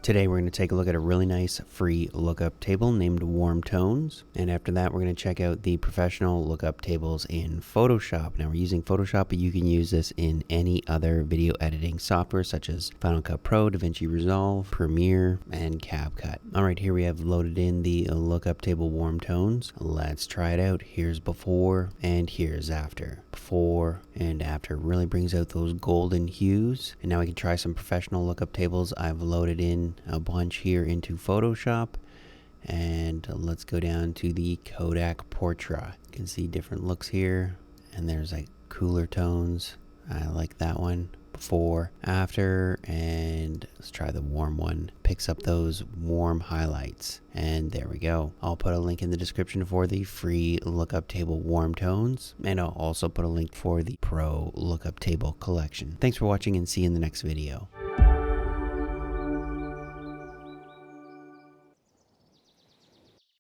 Today we're going to take a look at a really nice free lookup table named Warm Tones. And after that we're going to check out the professional lookup tables in Photoshop. Now we're using Photoshop, but you can use this in any other video editing software such as Final Cut Pro, DaVinci Resolve, Premiere, and CapCut. Alright, here we have loaded in the lookup table Warm Tones. Let's try it out. Here's before and here's after. Before and after really brings out those golden hues. And now we can try some professional lookup tables. I've loaded in a bunch here into Photoshop, and let's go down to the Kodak Portrait. You can see different looks here, and there's like cooler tones. I like that one. Before, after, and let's try the warm one. Picks up those warm highlights, and there we go. I'll put a link in the description for the free lookup table Warm Tones, and I'll also put a link for the Pro lookup table collection. Thanks for watching, and see you in the next video.